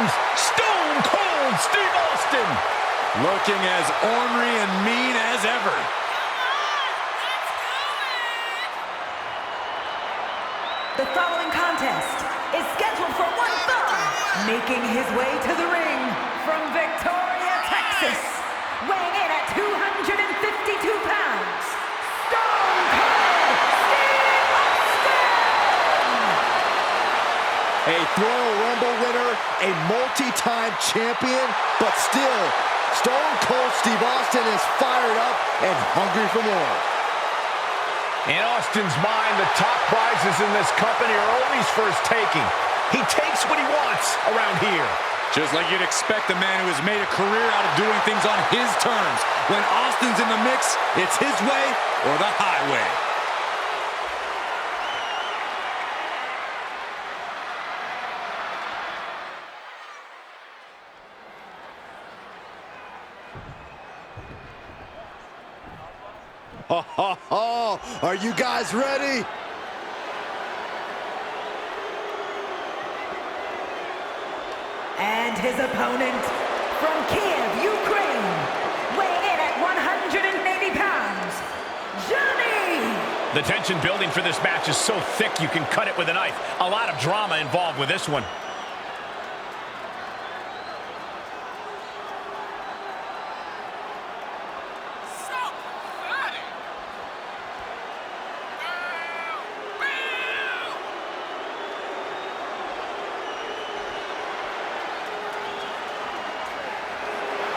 comes Stone Cold Steve Austin. Looking as ornery and mean as ever. The following contest is scheduled for one fall. Making his way to the ring from Victoria, Texas, weighing in at 252 pounds, Stone Cold Steve Austin! A Royal Rumble winner, a multi-time champion, but still, Stone Cold Steve Austin is fired up and hungry for more. In Austin's mind, the top prizes in this company are always for his taking. He takes what he wants around here. Just like you'd expect a man who has made a career out of doing things on his terms. When Austin's in the mix, it's his way or the highway. Are you guys ready? And his opponent from Kiev, Ukraine, weighing in at 180 pounds, Johnny! The tension building for this match is so thick you can cut it with a knife. A lot of drama involved with this one.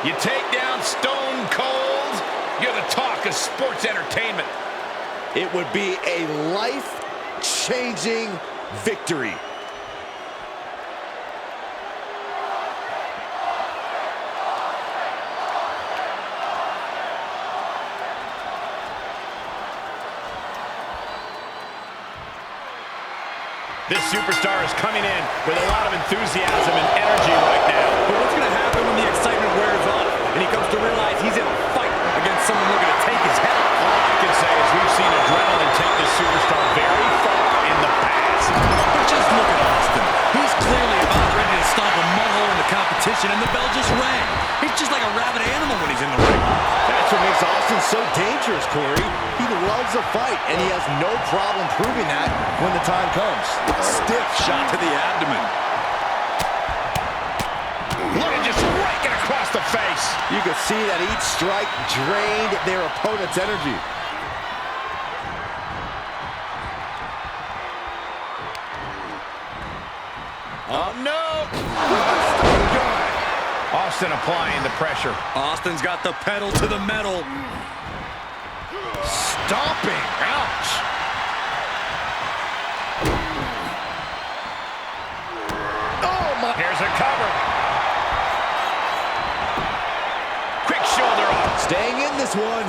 You take down Stone Cold, you're the talk of sports entertainment. It would be a life-changing victory. This superstar is coming in with a lot of enthusiasm and energy right now. But what's going to happen when the excitement wears off and he comes to realize he's in a fight against someone looking to take his head? All I can say is we've seen adrenaline take this superstar very far in the past. But just look at Austin. He's clearly about ready to stomp a mud hole in the competition, and the bell just rang. He's just like a rabid animal when he's in the ring. That's what makes Austin so dangerous, Corey. He loves a fight, and he has no problem proving that when the time comes. Stiff shot to the abdomen. Look at just raking across the face. You could see that each strike drained their opponent's energy. Oh, no! Austin applying the pressure. Austin's got the pedal to the metal. Stomping. Ouch. Oh, my. Here's a cover. Quick shoulder up. Staying in this one.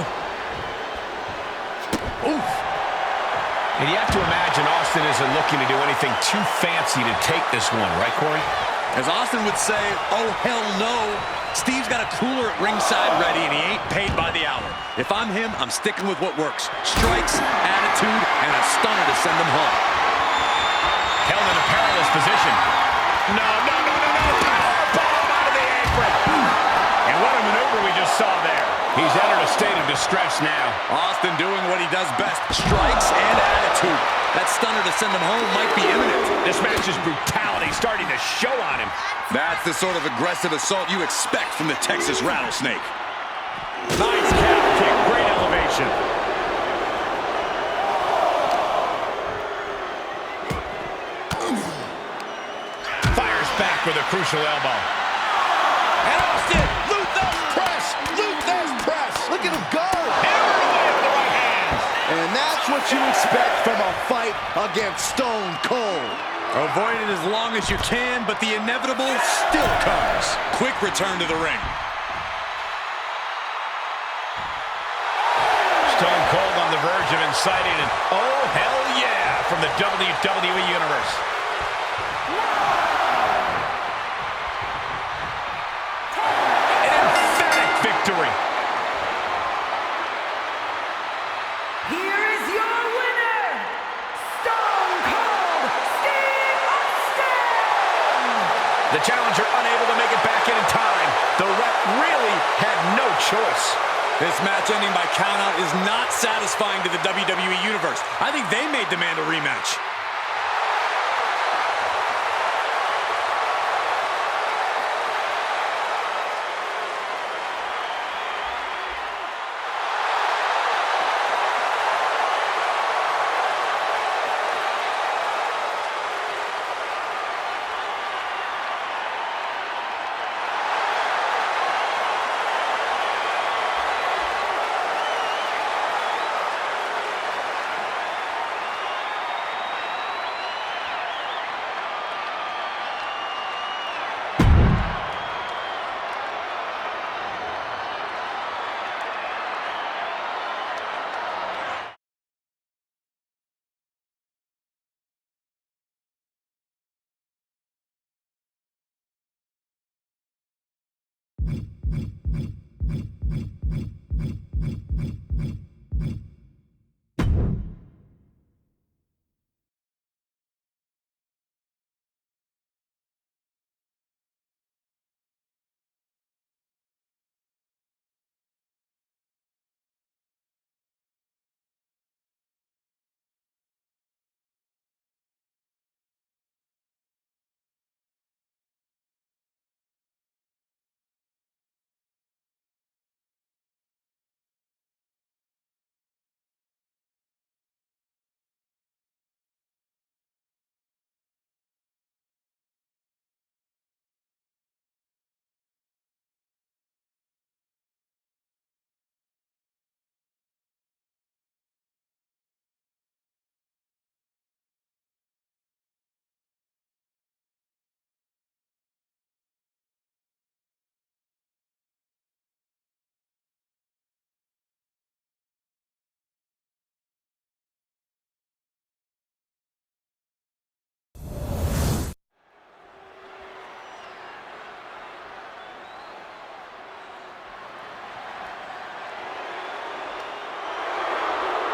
Oof. And you have to imagine Austin isn't looking to do anything too fancy to take this one, right, Corey? As Austin would say, oh, hell no. Steve's got a cooler at ringside ready, and he ain't paid by the hour. If I'm him, I'm sticking with what works. Strikes, attitude, and a stunner to send him home. Held in a perilous position. No. Powerbomb out of the apron. And what a maneuver we just saw there. He's entered a state of distress now. Austin doing what he does best. Strikes and attitude. That stunner to send him home might be imminent. This match's brutality starting to show on him. That's the sort of aggressive assault you expect from the Texas Rattlesnake. Nice calf kick, great elevation. Fires back with a crucial elbow. And Austin, Luther's press. Look at him go. Hammered away with the right hand. And that's what you expect from a fight against Stone Cold. Avoid it as long as you can, but the inevitable still comes. Quick return to the ring. Stone Cold on the verge of inciting an oh, hell yeah, from the WWE Universe. An emphatic victory. Here is your winner, Stone Cold Steve Austin! The challenger unable to make it back in time. The ref really had no choice. This match ending by countout is not satisfying to the WWE Universe. I think they may demand a rematch.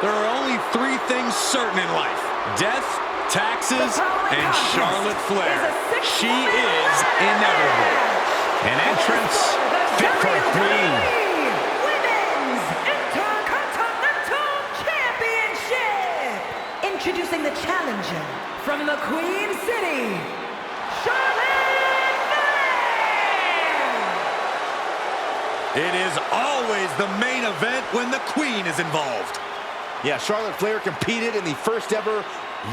There are only three things certain in life: death, taxes, and Charlotte Flair. She is inevitable. An entrance fit for a queen. Women's Intercontinental Championship. Introducing the challenger from the Queen City, Charlotte Flair. It is always the main event when the Queen is involved. Yeah, Charlotte Flair competed in the first ever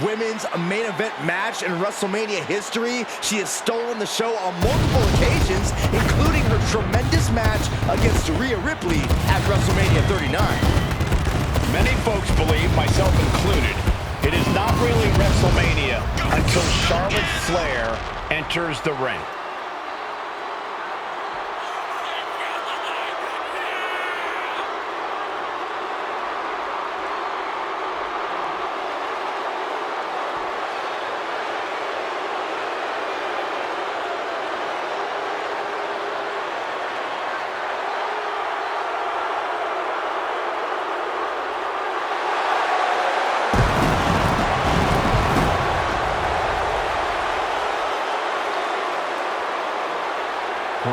women's main event match in WrestleMania history. She has stolen the show on multiple occasions, including her tremendous match against Rhea Ripley at WrestleMania 39. Many folks believe, myself included, it is not really WrestleMania until Charlotte Flair enters the ring.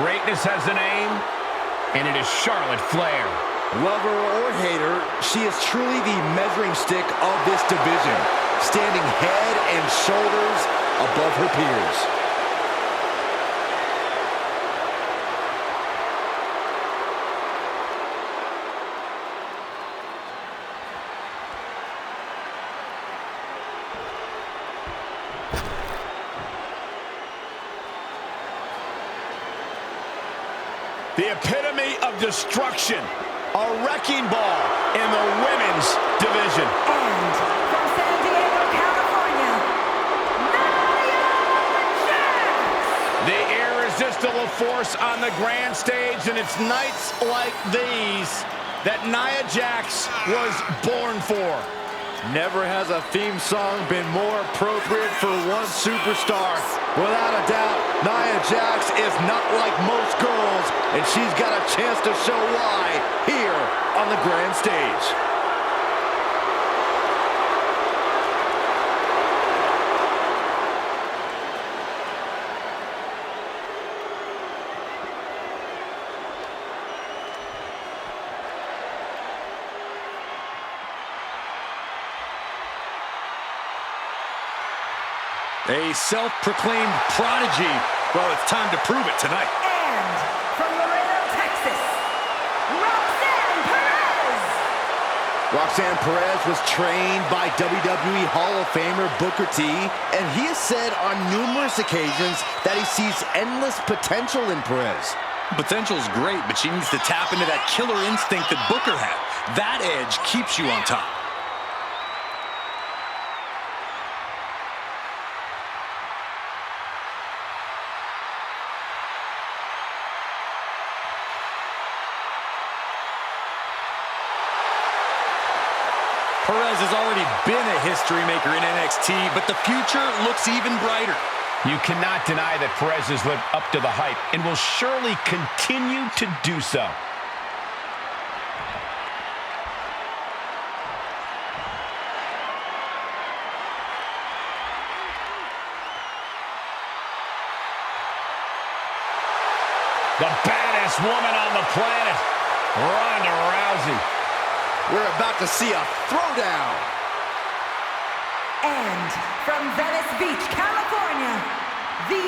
Greatness has a name, and it is Charlotte Flair. Lover or hater, she is truly the measuring stick of this division, standing head and shoulders above her peers. The epitome of destruction. A wrecking ball in the women's division. And from San Diego, California, Nia Jax. The irresistible force on the grand stage, and it's nights like these that Nia Jax was born for. Never has a theme song been more appropriate for one superstar. Without a doubt, Nia Jax is not like most girls, and she's got a chance to show why here on the grand stage. A self-proclaimed prodigy. Well, it's time to prove it tonight. And from Laredo, Texas, Roxanne Perez. Roxanne Perez was trained by WWE Hall of Famer Booker T, and he has said on numerous occasions that he sees endless potential in Perez. Potential's great, but she needs to tap into that killer instinct that Booker had. That edge keeps you on top. Perez has already been a history maker in NXT, but the future looks even brighter. You cannot deny that Perez has lived up to the hype and will surely continue to do so. The baddest woman on the planet, Ronda Rousey. We're about to see a throwdown. And from Venice Beach, California, the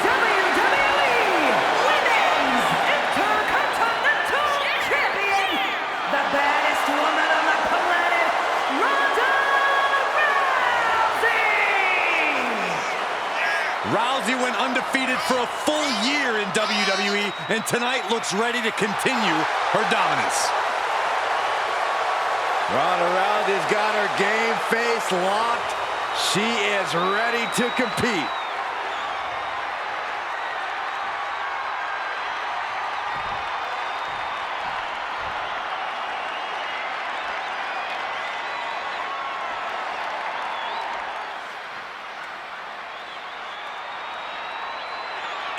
WWE Women's Intercontinental Champion, the baddest woman on the planet, Ronda Rousey! Rousey went undefeated for a full year in WWE, and tonight looks ready to continue her dominance. Ronda Rousey's got her game face locked. She is ready to compete.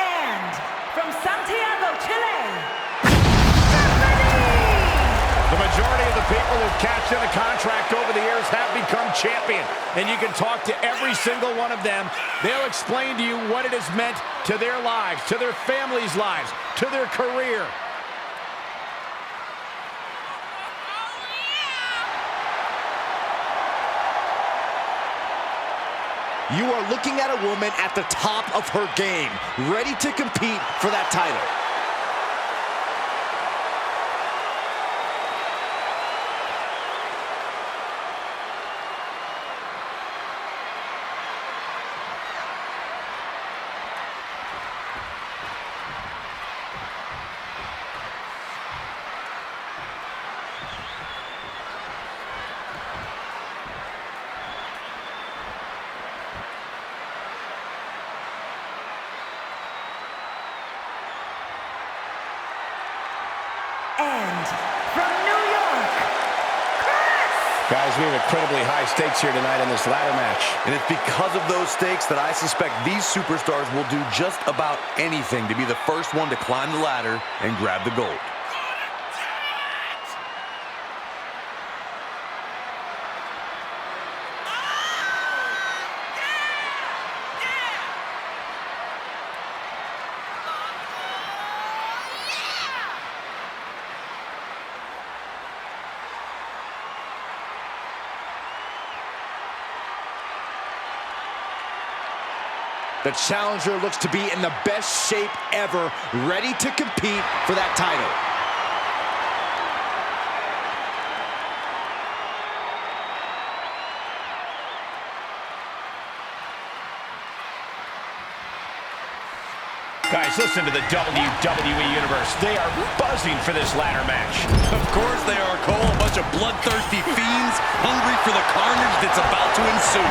And from Santiago, Chile, The majority of the people who've cashed in a contract over the years have become champion. And you can talk to every single one of them. They'll explain to you what it has meant to their lives, to their families' lives, to their career. You are looking at a woman at the top of her game, ready to compete for that title. and from New York, Chris! Guys, we have incredibly high stakes here tonight in this ladder match. And it's because of those stakes that I suspect these superstars will do just about anything to be the first one to climb the ladder and grab the gold. The challenger looks to be in the best shape ever, ready to compete for that title. Guys, listen to the WWE Universe. They are buzzing for this ladder match. Of course they are, Cole. A bunch of bloodthirsty fiends hungry for the carnage that's about to ensue.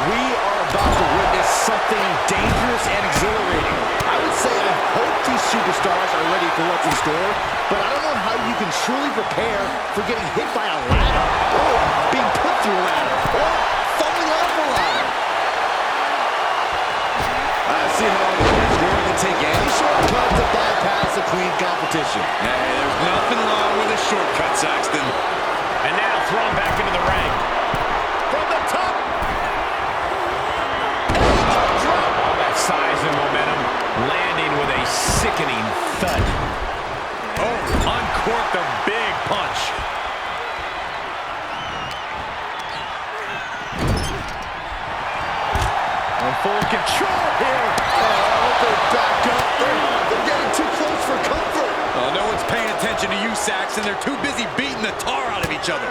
We are about to witness something dangerous and exhilarating. I would say I hope these superstars are ready for what's in store, but I don't know how you can truly prepare for getting hit by a ladder, or being put through a ladder, or falling off a ladder. I see how it is. Willing to take any shortcut to bypass a clean competition. Hey, there's nothing wrong with a shortcut, Saxton. And now thrown back into the ring. From the top. All that size and momentum landing with a sickening thud. Oh, uncorked a big punch. In full Saxton. They're too busy beating the tar out of each other.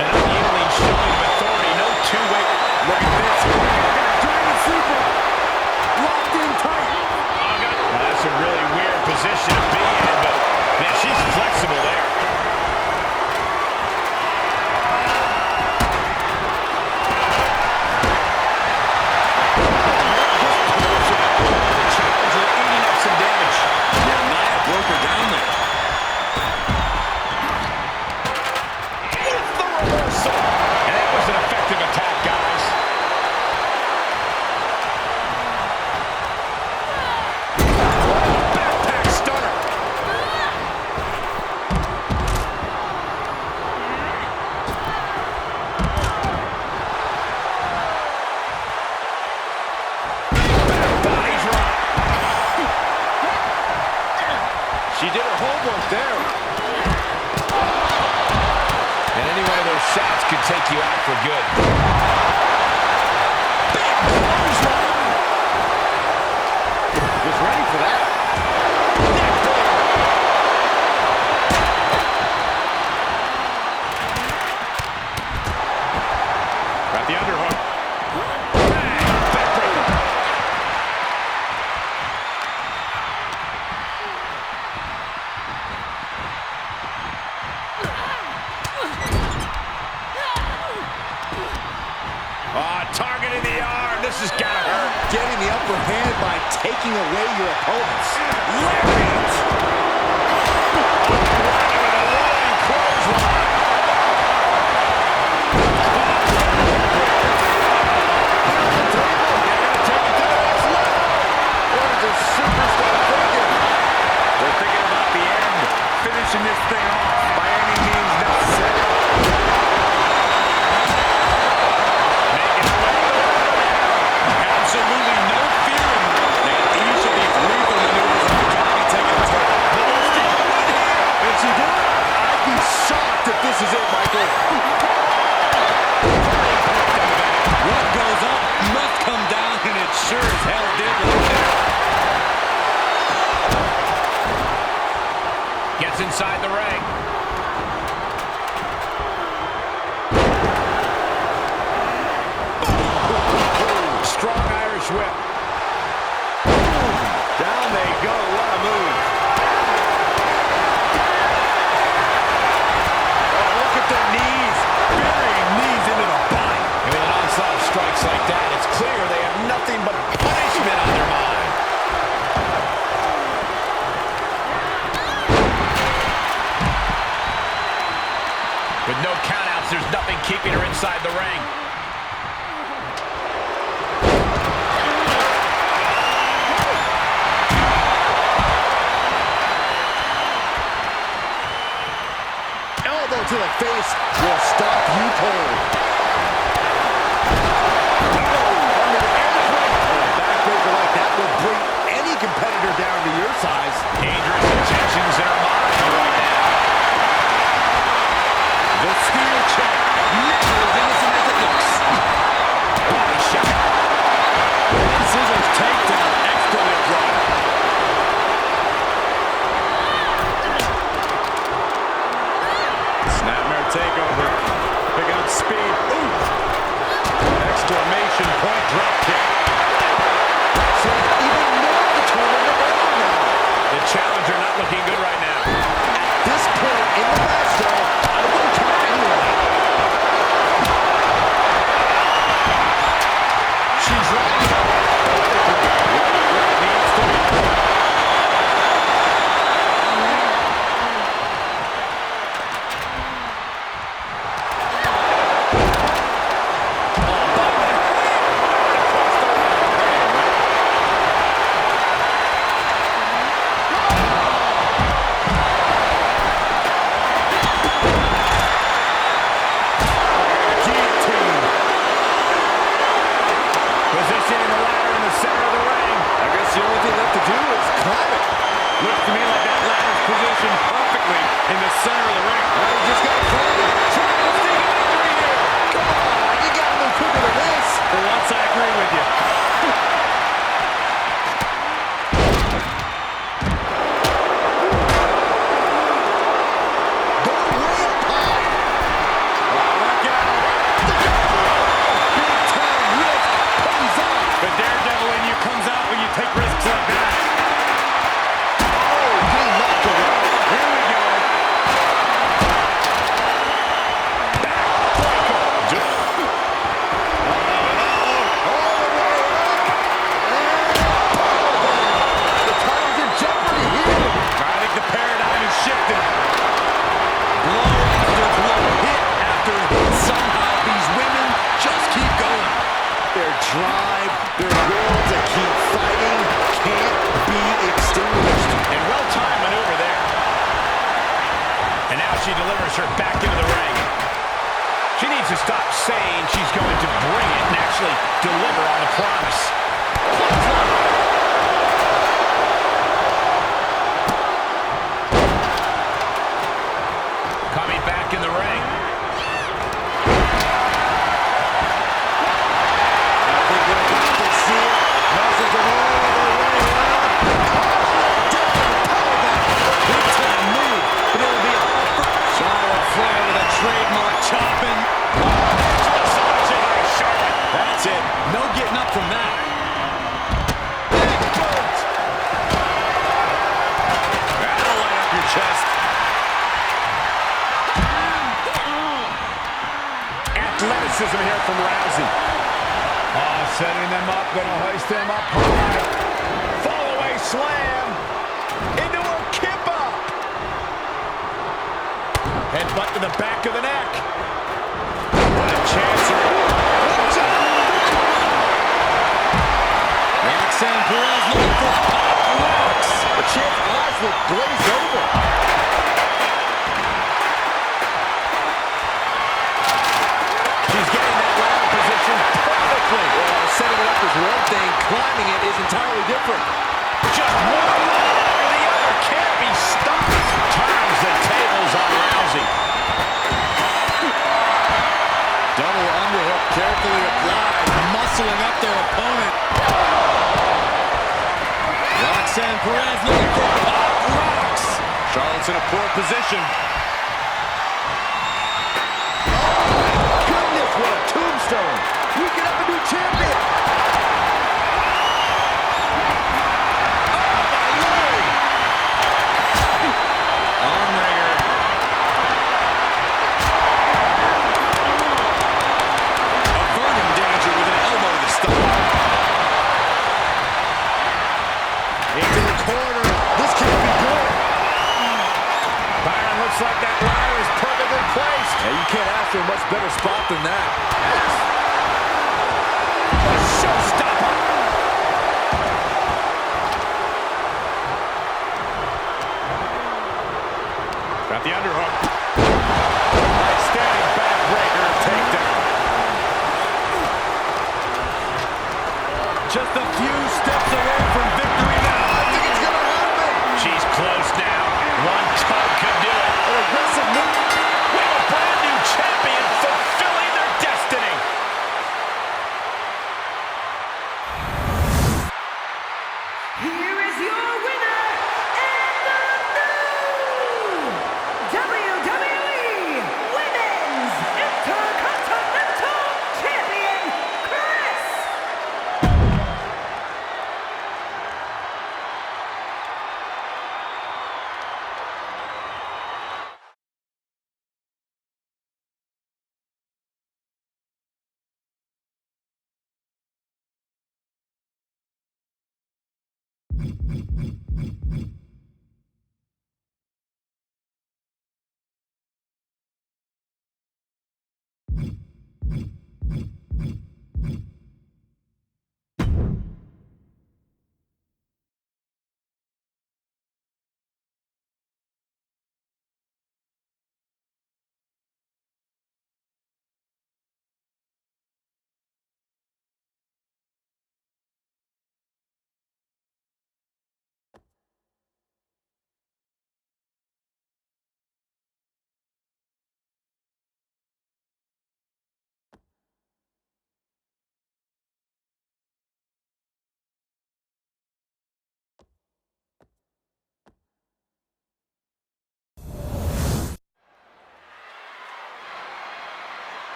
An unyielding showing of authority. No two-way. Look at this. Dragon Super. Locked in tight. Well, that's a really weird position to be in, but man, she's flexible there. The challenger eating up some damage. Yeah, Nia broke her down there. And that was an effective attack, guys. Backpack stunner. Back body drop. She did her homework there. And any one of those shots could take you out for good. Big clothesline. Was ready for that. Neckbreaker. Got the underhook. Bang. Backbreaker. Target in the arm. This has got to hurt. Getting the upper hand by taking away your opponents. Lariat. With a rolling clothesline. They're thinking about the end, finishing this thing off by any means necessary. Absolutely no fear in her. And each of these lethal maneuvers are going to be taking a toll. If she did it, I'd be shocked if this is it, Michael. What goes up must come down, and it sure as hell did right there. Gets inside the ring. Strong Irish whip. Down they go. What a move. Oh, look at their knees. Burying knees into the body. I mean, an onslaught of strikes like that, it's clear they have nothing but punishment on their mind. With no countouts, there's nothing keeping her inside the ring. Elbow to the face will stop you cold. Backbreaker like that will bring any competitor down to your size. Dangerous intentions in her mind right now. The steel chair, never as innocent as it looks. Body shot. Scissors takedown, expertly applied. Snapmare takeover, picking up speed. Ooh! Exclamation point drop kick. So even more determined to go now. The challenger not looking good right now. At this point in the match, though, I wouldn't count anyway. She's right. Needs to be. Positioning the ladder in the center of the ring. I guess the only thing left to do is climb it. Looks to me like that ladder's positioned perfectly in the center of the ring. Well, you just got to climb it. Trying to sneak a victory here. Come on, you got to move quicker than this. For once, I agree with you. deliver on the promise. Coming back in the ring. I think we're about to see it. Muscles are all the way around. Big time move, but it'll be a Charlotte Flair with a trademark chopping. That's it. No getting up from that. That'll light up your chest. Athleticism here from Rousey. Oh, setting them up, gonna hoist them up high. Fall away slam. Into a kip up. Headbutt to the back of the neck. What a chance here. Roxanne Perez looking for pop rocks. The champ's eyes look glazed over. She's getting that ladder position perfectly. Well, setting it up is one thing. Climbing it is entirely different. Just one after the other. Can't be stopped. Turns the tables on Rousey. Double underhook carefully applied, muscling up their opponent. Roxanne Perez looking for pop rocks. Charlotte's in a poor position. Goodness, what a tombstone. We can have a new champion. Armringer. Averting danger with an elbow to the stomach. Into the corner. This can't be good. Byron, looks like that ladder is perfectly placed. Yeah, you can't ask for a much better spot than that. A showstopper. Got the underhook. Nice standing backbreaker takedown. Just a few steps away from victory now. I think it's going to happen. She's close now. One tug could do it. An aggressive move. We have a brand new champion fulfilling their destiny. Here is your winner and the new WWE Women's Intercontinental Champion, Chris.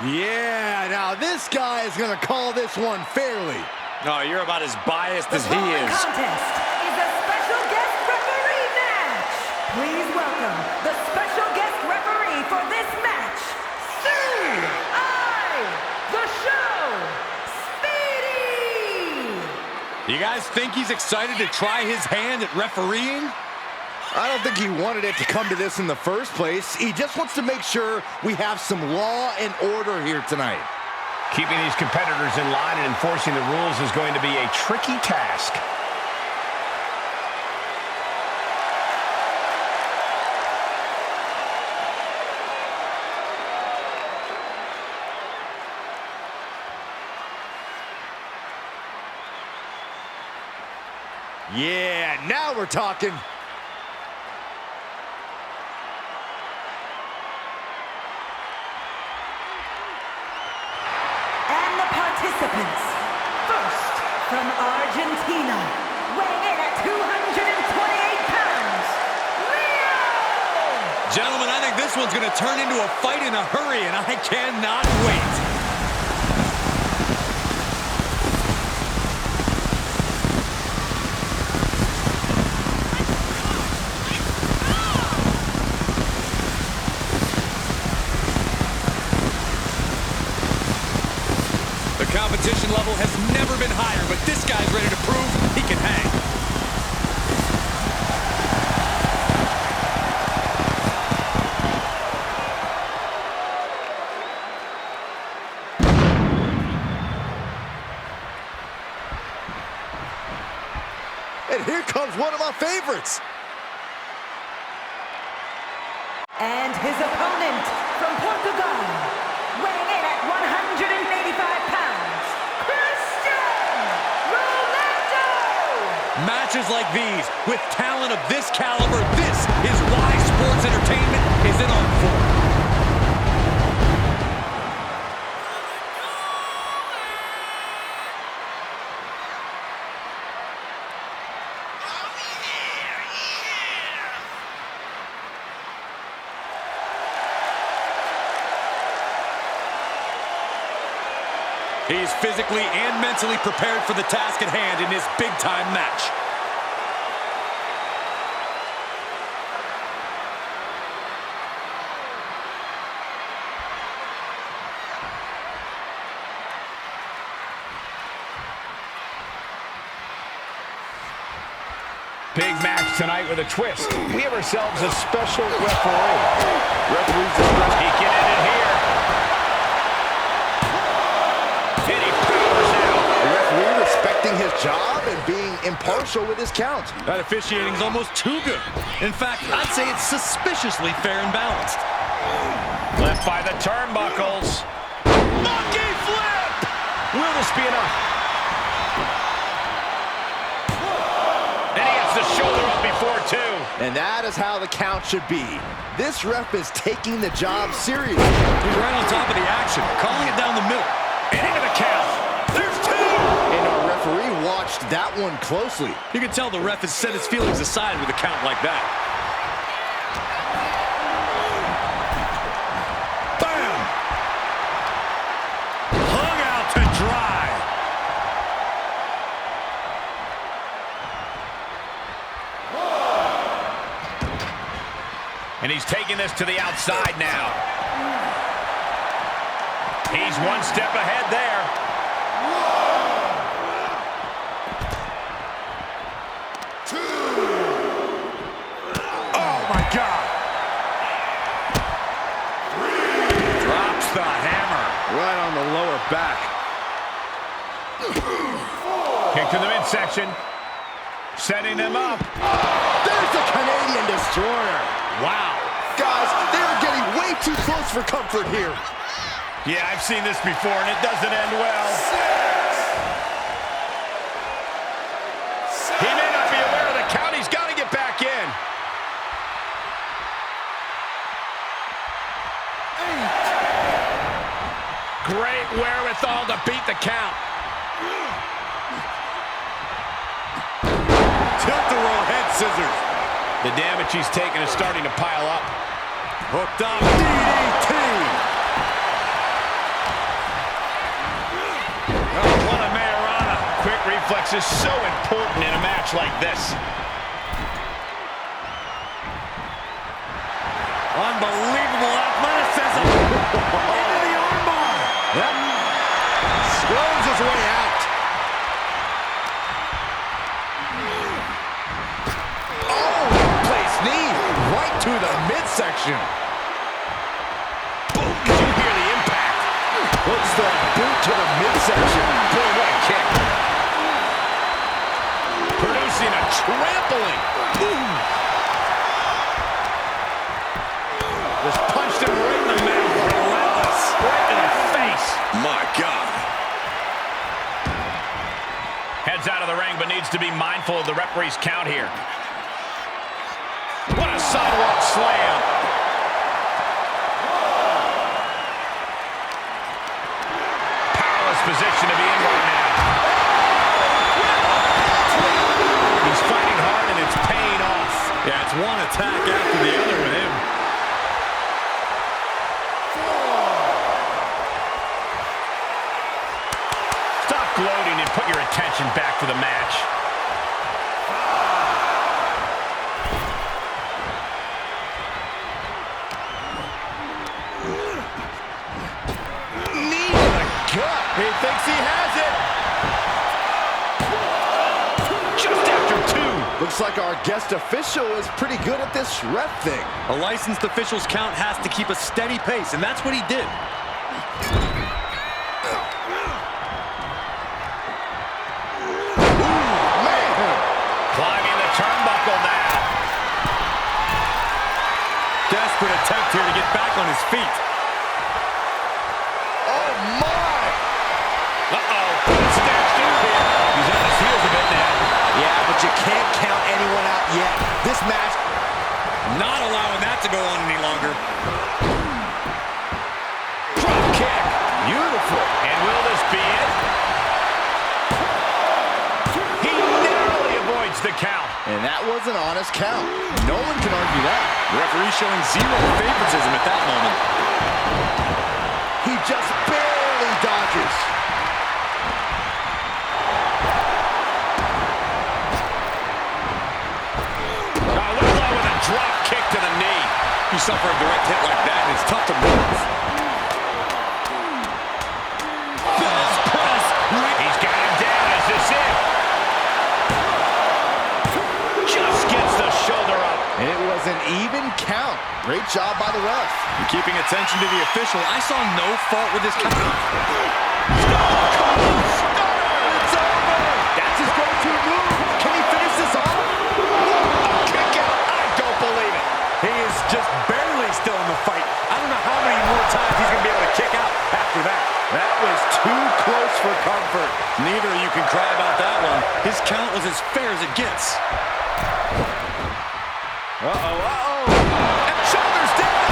Yeah, now this guy is going to call this one fairly. No, you're about as biased The as he following is. contest is a special guest referee match. Please welcome the special guest referee for this match, the show, Speedy. You guys think he's excited to try his hand at refereeing? I don't think he wanted it to come to this in the first place. He just wants to make sure we have some law and order here tonight. Keeping these competitors in line and enforcing the rules is going to be a tricky task. Yeah, now we're talking. And the participants, first from Argentina, weighing in at 228 pounds, Rio! Gentlemen, I think this one's going to turn into a fight in a hurry, and I cannot wait. The competition level has never been higher, but this guy's ready to prove he can hang. And here comes one of my favorites. And his opponent from Portugal, weighing in at 185 pounds, Ronaldo! Matches like these, with talent of this caliber, this is why sports entertainment is an art form. He's physically and mentally prepared for the task at hand in this big-time match. Big match tonight with a twist. We have ourselves a special referee. Referee's discretion. He can end it here. And he powers out. The referee respecting his job and being impartial with his count. That officiating's almost too good. In fact, I'd say it's suspiciously fair and balanced. Left by the turnbuckles. Monkey flip! Will this be enough? And he gets the shoulder up before two. And that is how the count should be. This ref is taking the job seriously. He's right on top of the action, calling it down the middle. And into the count. There's two! And our referee watched that one closely. You can tell the ref has set his feelings aside with a count like that. Bam! Hung out to dry. And he's taking this to the outside now. He's one step ahead there. Oh, my God. Drops the hammer. Right on the lower back. Kick to the midsection. Setting them up. There's the Canadian Destroyer. Wow. Guys, they're getting way too close for comfort here. Yeah, I've seen this before, and it doesn't end well. He may not be aware of the count. He's got to get back in. Great wherewithal to beat the count. Tilt-a-roll head scissors. The damage he's taken is starting to pile up. Hooked up. DDT. Oh, what a Mayorana. Quick reflex is so important in a match like this. Unbelievable athleticism. Into the armbar. Yep. Swerves his way out. Oh, place knee right to the midsection. Boom, did you hear the impact? Puts the boot to the midsection. Boy, what a kick. Producing a trampling. Boom. Just punched him right in the mouth. Relentless. Right in the face. My God. Heads out of the ring, but needs to be mindful of the referee's count here. What a sidewalk slam. Powerless position to be in right now. He's fighting hard and it's paying off. Yeah, it's one attack after the other with him. Stop gloating and put your attention back to the match. He thinks he has it. Just after two. Looks like our guest official is pretty good at this ref thing. A licensed official's count has to keep a steady pace, and that's what he did. Climbing the turnbuckle now. Desperate attempt here to get back on his feet. Oh, my! Uh-oh. Snatched in here. He's on his heels a bit now. Yeah, but you can't count anyone out yet. This match... Not allowing that to go on any longer. Drop kick. Beautiful. And will this be it? He narrowly avoids the count. And that was an honest count. No one can argue that. The referee showing zero favoritism at that moment. He just barely dodges. Lula with a drop kick to the knee. You suffer a direct hit like that, and it's tough to move. Fist press. He's got him down. Is this it? Just gets the shoulder up. And it was an even count. Great job by the ref. And keeping attention to the official, I saw no fault with this count. It's over. That's his go-to move. Can he finish this off? A kick out. I don't believe it. He is just barely still in the fight. I don't know how many more times he's going to be able to kick out after that. That was too close for comfort. Neither of you can cry about that one. His count was as fair as it gets. And shoulders down.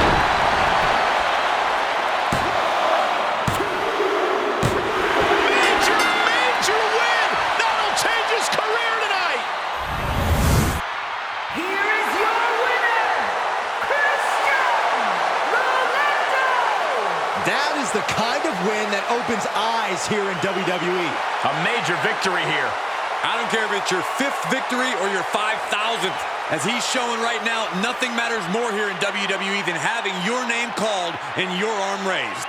Major win. That'll change his career tonight. Here is your winner, Christian Rolando. That is the kind of win that opens eyes here in WWE. A major victory here. I don't care if it's your 5th victory or your 5,000th. As he's showing right now, nothing matters more here in WWE than having your name called and your arm raised.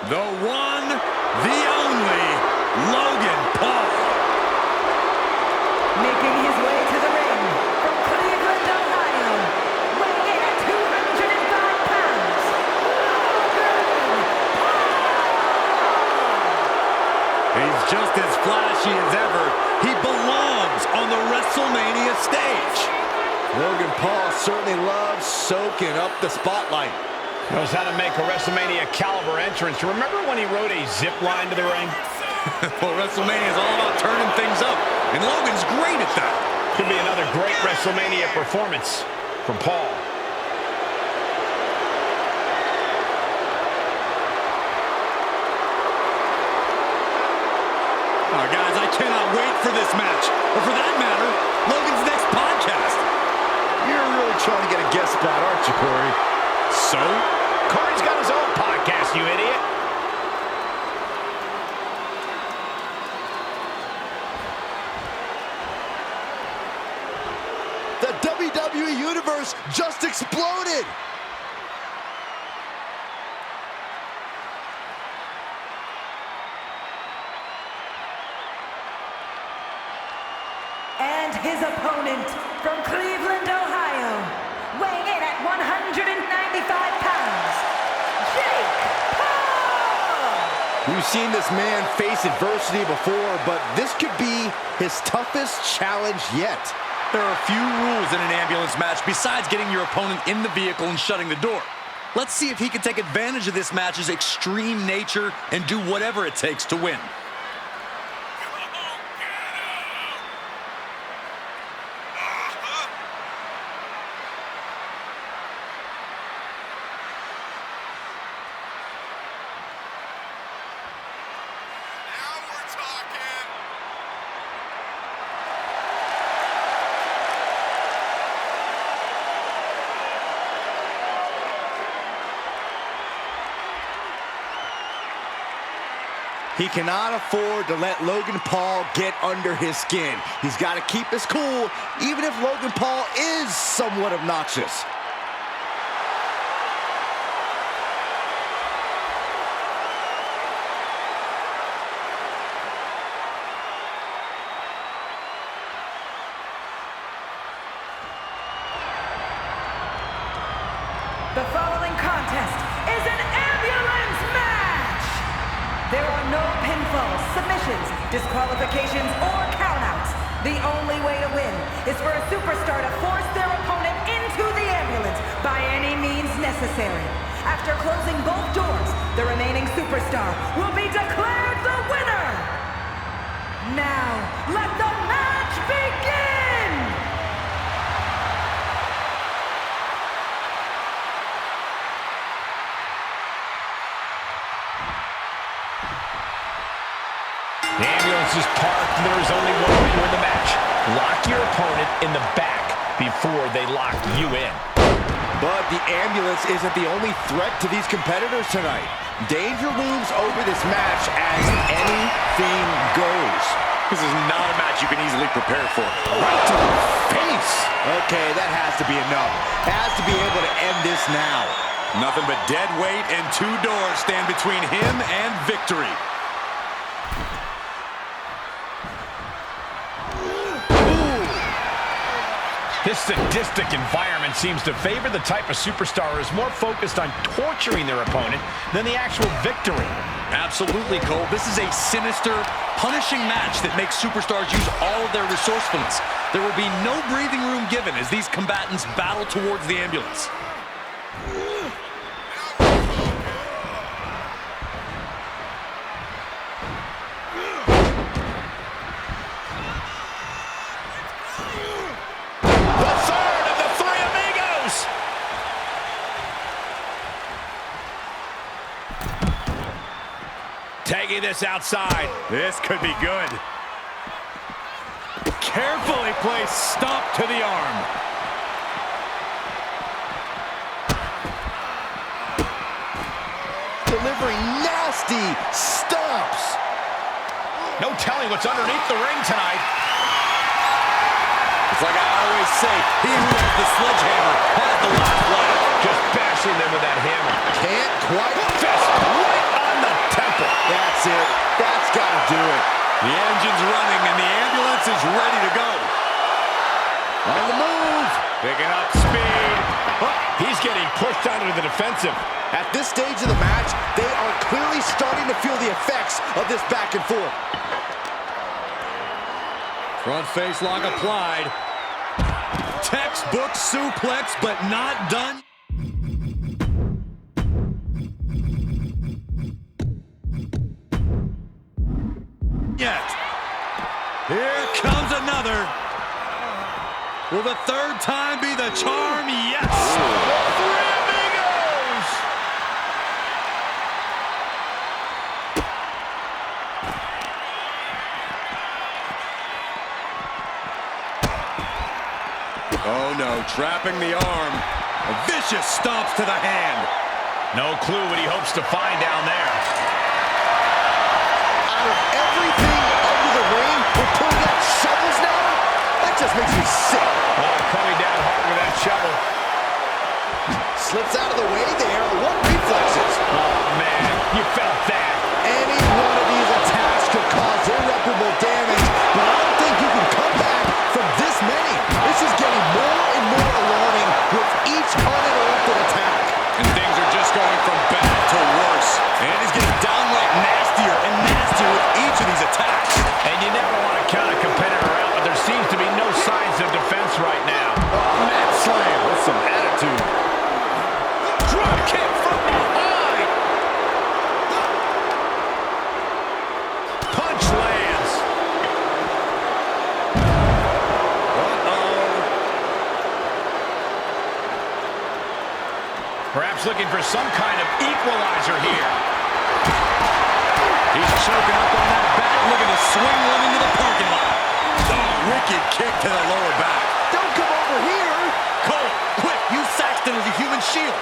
The one, the only, Logan Paul. Making his way to the ring from Cleveland, Ohio, weighing in at 205 pounds, Logan Paul! He's just as flashy as ever. He belongs on the WrestleMania stage. Logan Paul certainly loves soaking up the spotlight. Knows how to make a WrestleMania caliber entrance. Remember when he rode a zip line to the ring? Well, WrestleMania is all about turning things up, and Logan's great at that. Could be another great WrestleMania performance from Paul. Oh, guys, I cannot wait for this match. Or for that matter, Logan's next podcast. You're really trying to get a guest spot, aren't you, Corey? So? Corey's got his own podcast, you idiot. The WWE Universe just exploded! And his opponent from Cleveland, Ohio, weighing in at 195 pounds, Jake Paul! We've seen this man face adversity before, but this could be his toughest challenge yet. There are a few rules in an ambulance match besides getting your opponent in the vehicle and shutting the door. Let's see if he can take advantage of this match's extreme nature and do whatever it takes to win. He cannot afford to let Logan Paul get under his skin. He's got to keep his cool, even if Logan Paul is somewhat obnoxious. The following contest is an ambulance match! There are no pinfalls, submissions, disqualifications, or countouts. The only way to win is for a superstar to force their opponent into the ambulance by any means necessary. After closing both doors, the remaining superstar will be declared the winner! Now, let the match begin! is parked, and there is only one way to win the match. Lock your opponent in the back before they lock you in. But the ambulance isn't the only threat to these competitors tonight. Danger looms over this match as anything goes. This is not a match you can easily prepare for. Right to the face. Okay, that has to be enough. Has to be able to end this now. Nothing but dead weight and two doors stand between him and victory. This sadistic environment seems to favor the type of superstar who is more focused on torturing their opponent than the actual victory. Absolutely, Cole. This is a sinister, punishing match that makes superstars use all of their resourcefulness. There will be no breathing room given as these combatants battle towards the ambulance. Tagging this outside. This could be good. Carefully placed stomp to the arm. Delivering nasty stomps. No telling what's underneath the ring tonight. It's like I always say, he who has the sledgehammer has the last laugh. Just bashing them with that hammer. Can't quite. Fist right on the temple. That's it. That's got to do it. The engine's running and the ambulance is ready to go. On the move. Picking up speed. He's getting pushed onto the defensive. At this stage of the match, they are clearly starting to feel the effects of this back and forth. Front face lock applied. Textbook suplex, but not done yet. Here comes another. Will the third time be the charm? Yes. Three amigos. Oh no, trapping the arm. A vicious stomps to the hand. No clue what he hopes to find down there. Out of everything under the ring, we're pulling out shovels now? That just makes me sick. Coming down hard with that shovel. Slips out of the way there. What reflexes? Oh, man, you felt that. Any one of these attacks could cause irreparable damage, but I don't think you can come back from this many. This is getting more and more alarming with each uninterrupted attack. And things are just going from bad to worse. And he's getting downright nastier and nastier with each of these attacks. And you never want to count a competitor out, but there seems to be no signs of defense right now. Mat slam with some attitude. Drop kick from behind. Punch lands. Perhaps looking for some kind of equalizer here. He's choking up on that back, looking to swing one into the parking lot. Oh, wicked kick to the lower back. Don't come over here. Cole, quick, use Saxton as a human shield.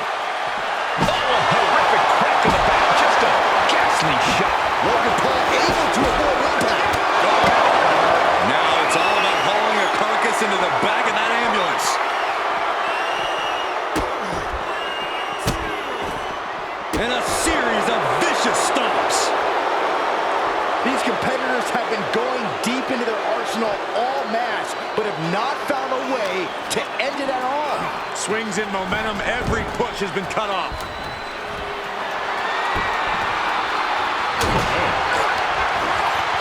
Oh, a horrific crack in the back. Just a ghastly shot. Logan Paul able to avoid impact. Now it's all about hauling a carcass into the back of that ambulance. And a series of vicious stomps. These competitors have been going deep into their arsenal all match, but have not found a way to end it at all. Swings in momentum, every push has been cut off.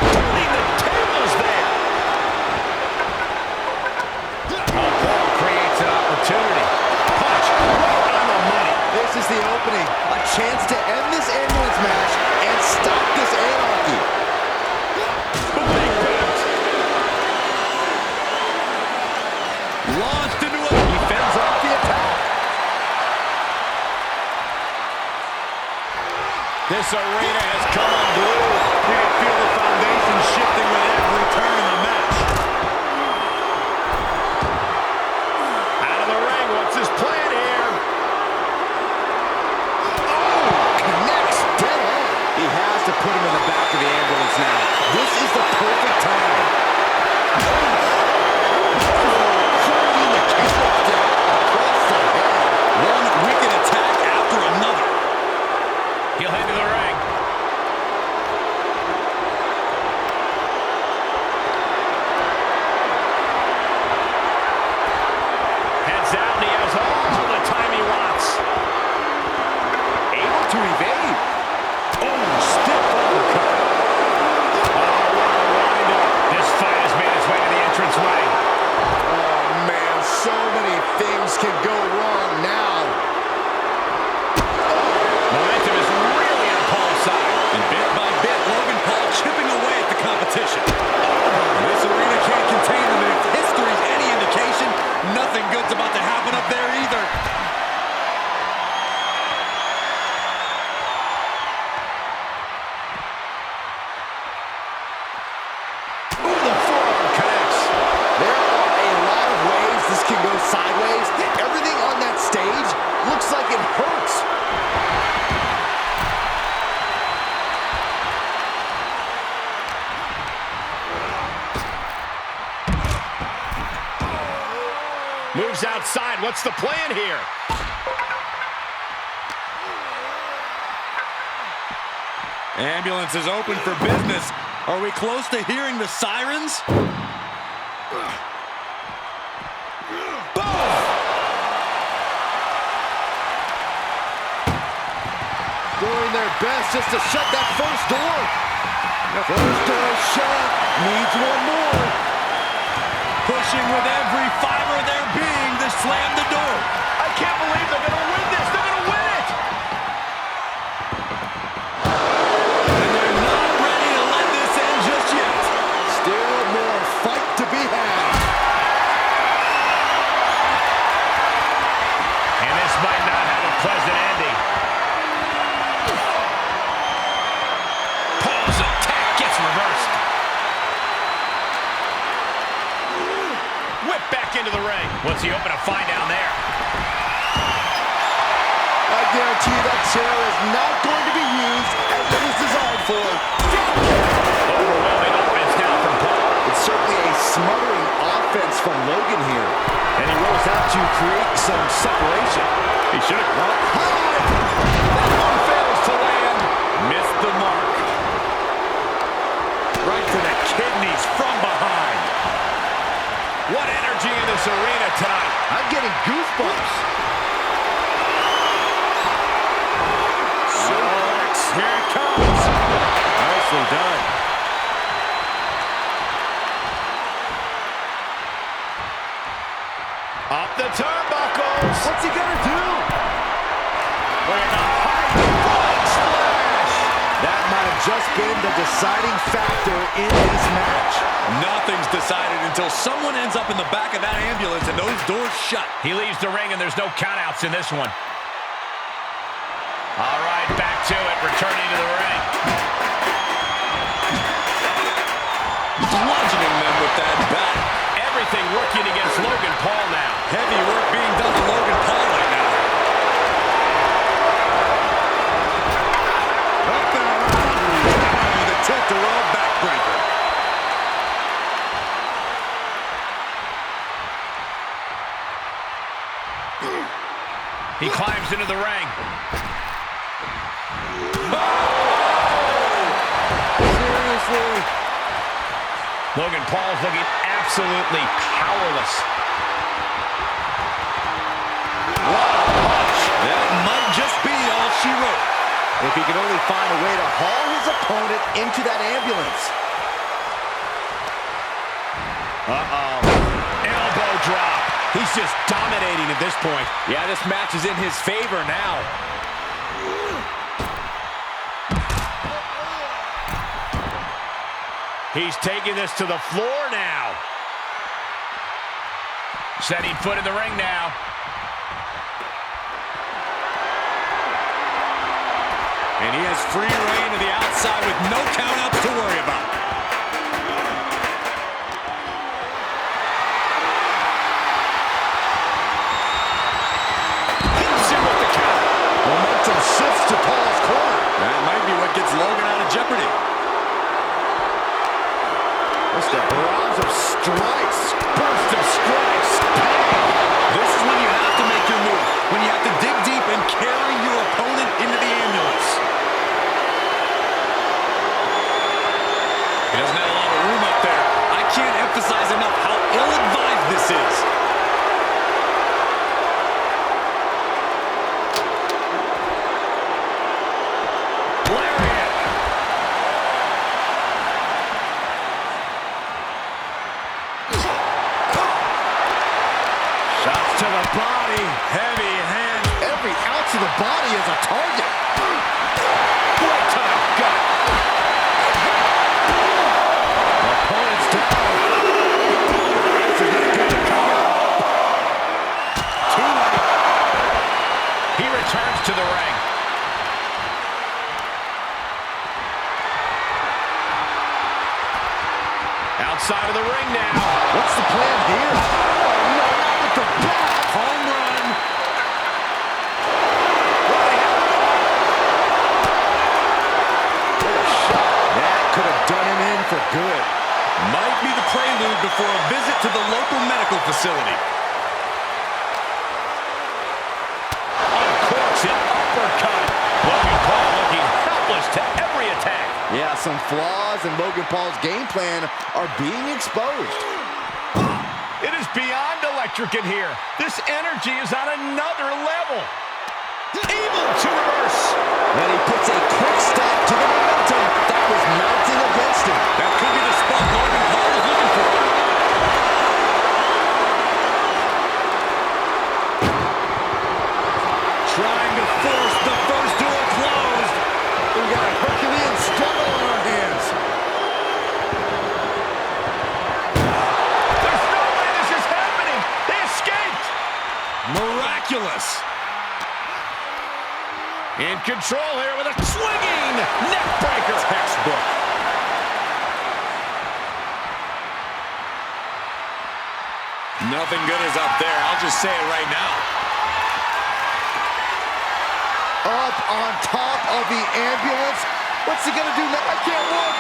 Turning the tables there. Oh, Paul creates an opportunity. Punch right on the money. This is the opening. A chance to end this ambulance match and stop this anarchy. Big boot. Launched into a... He fends off the attack. This arena has come unglued. You can feel the foundation shifting with put him in the back of the ambulance now. This is the perfect time. Turning the candlestick across the head. One wicked attack after another. He'll head to the ring. Heads out, and he has all the time he wants. Able to evade. Oh, stiff uppercut. This fight has made its way to the entranceway. Oh, man, so many things can go wrong now. Momentum is really on Paul's side. And bit by bit, Logan Paul chipping away at the competition. This arena can't contain them, and if history's any indication, nothing good's about to happen up there either. Ooh, the forearm connects. There are a lot of ways this can go sideways. Everything on that stage looks like it hurts. Moves outside. What's the plan here? Ambulance is open for business. Are we close to hearing the sirens? Doing their best just to shut that first door. First door shut. Needs one more. Pushing with every fiber of their being to slam the door. I can't believe they're going to win this. They're going to win it. And they're not ready to let this end just yet. Still more fight to be had. And this might not have a pleasant ending. Paul's attack gets reversed. Whip back into the ring. What's he hoping to find down there? I guarantee you that chair is not going to be used as it was designed for. Overwhelming offense now from Paul. It's certainly a smothering offense from Logan here. And he rolls out to create some separation. He should have brought high. That one fails to land. Missed the mark. Right to the kidneys from behind. What energy in this arena tonight. I'm getting goosebumps. Suplex. Here it comes. Nicely done. Up the turnbuckles. What's he gonna do? Look at the height. Frog splash. That might have just been the deciding factor in this match. Nothing's decided until someone ends up in the back of that ambulance and those doors shut. He leaves the ring and there's no countouts in this one. All right, back to it. Returning to the ring. Bludgeoning them with that bat. Everything working against Logan Paul now. Heavy work being done to Logan Paul right now. Up and around with a tilt-a-roll backbreaker. He climbs into the ring. Seriously? Logan Paul's looking absolutely powerless. What a punch. That might just be all she wrote. If he could only find a way to haul his opponent into that ambulance. Uh-oh. Elbow drop. He's just dominating at this point. Yeah, this match is in his favor now. He's taking this to the floor now. Setting foot in the ring now. And he has free reign to the outside with no countouts to worry about. Hits him with the count. Momentum shifts to Paul's corner. That might be what gets Logan out of jeopardy. Just a barrage of strikes. Burst of strikes. This is when you have to make your move. When you have to dig deep and carry your opponent into the ambulance. He doesn't have a lot of room up there. I can't emphasize enough how ill-advised this is. To the body. Heavy hand. Every ounce of the body is a target. Right to the gut. Opponent's down. This is not good to come out. Too late. He returns to the ring. Outside of the ring now. What's the plan here? Oh, no, not with the back. Home run. What a shot. That could have done him in for good. Might be the prelude before a visit to the local medical facility. Uncorks an uppercut. Logan Paul looking helpless to every attack. Yeah, some flaws in Logan Paul's game plan are being exposed. It is beyond electric in here. This energy is on another level. Able to reverse. And he puts a quick stop to the momentum that was mounting against him. That could be the spot Logan Paul is looking for. Trying to force the first door closed. We got a Herculean struggle on our hands. There's no way this is happening. They escaped. Miraculous. In control here with a swinging neck breaker. Textbook. Nothing good is up there. I'll just say it right now. Up on top of the ambulance. What's he gonna do now? I can't look.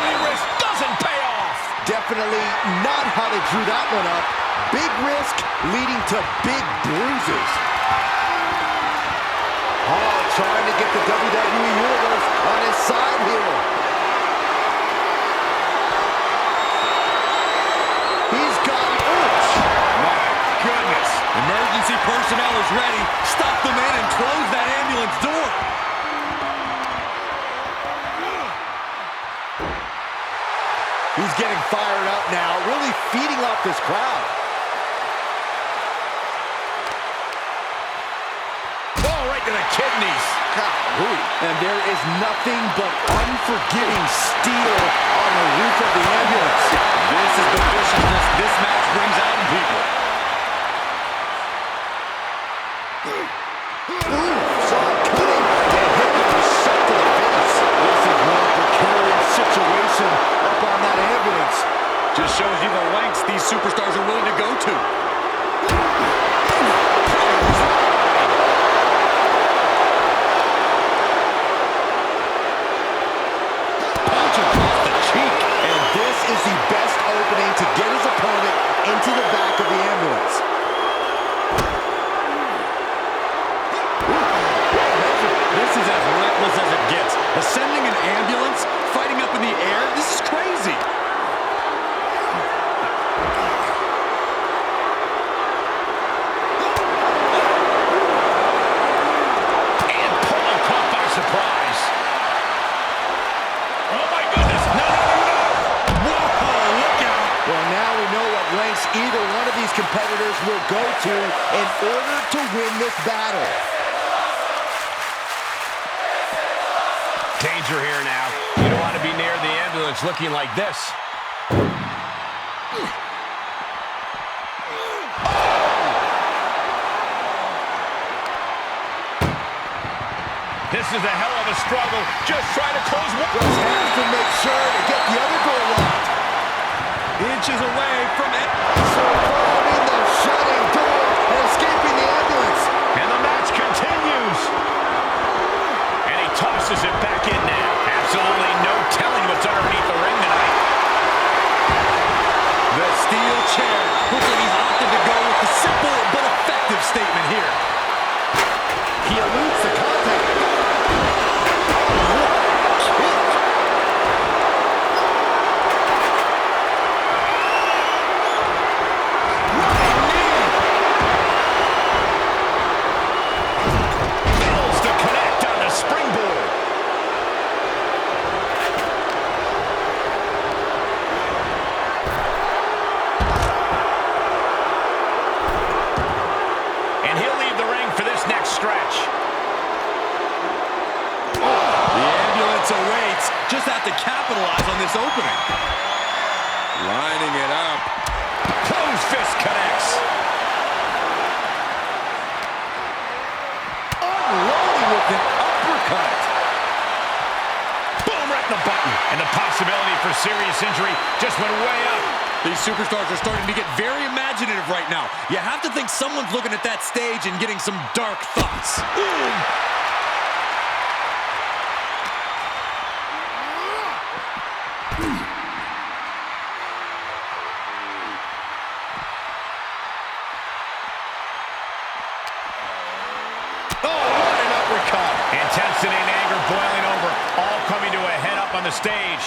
High risk doesn't pay off. Definitely not how they drew that one up. Big risk leading to big bruises. Oh, trying to get the WWE Universe on his side here. He's got oops. My goodness. Emergency personnel is ready. Stop them in and close that ambulance door. He's getting fired up now, really feeding off this crowd. Oh, right to the kidneys. Golly. And there is nothing but unforgiving steel on the roof of the ambulance. This is the viciousness this match brings out in people. Saw it coming and hit with a shot to the face. This is one precarious situation up on that ambulance. Just shows you the lengths these superstars are willing to go to. Punch across the cheek. And this is the best opening to get his opponent into the back of the ambulance. This is as reckless as it gets. Ascending an ambulance, fighting up in the air, this is crazy. And Paul caught by surprise. Oh, my goodness. No, no, no, no. Whoa, look out. Well, now we know what lengths either one of these competitors will go to in order to win this battle. Danger here now. You don't want to be near the ambulance looking like this. This is a hell of a struggle. Just trying to close one. Just has to make sure to get the other door locked. Inches away from it. Surviving the shutting door and escaping the ambulance. And the match continues. And he tosses forces it back in now. Absolutely no telling what's underneath the ring tonight. The steel chair. Looks like he's opted to go with the simple but effective statement here. He eludes the contact. Just have to capitalize on this opening. Lining it up. Closed fist connects. Unloading with an uppercut. Boom, right in the button. And the possibility for serious injury just went way up. These superstars are starting to get very imaginative right now. You have to think someone's looking at that stage and getting some dark thoughts. Boom. Intensity and anger boiling over, all coming to a head up on the stage.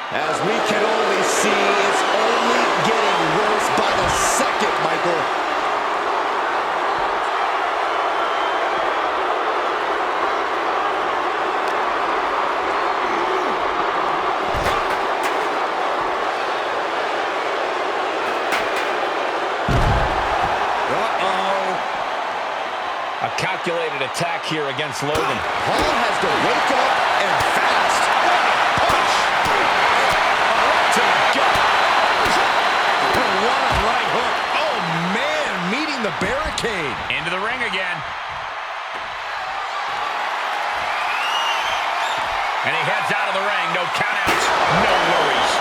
As we can only see, it's only getting worse by the second, Michael. A calculated attack here against Logan. Paul has to wake up and fast. Punch! To the gut. What a right hook. Oh, man, meeting the barricade. Into the ring again. And he heads out of the ring. No countouts, no worries.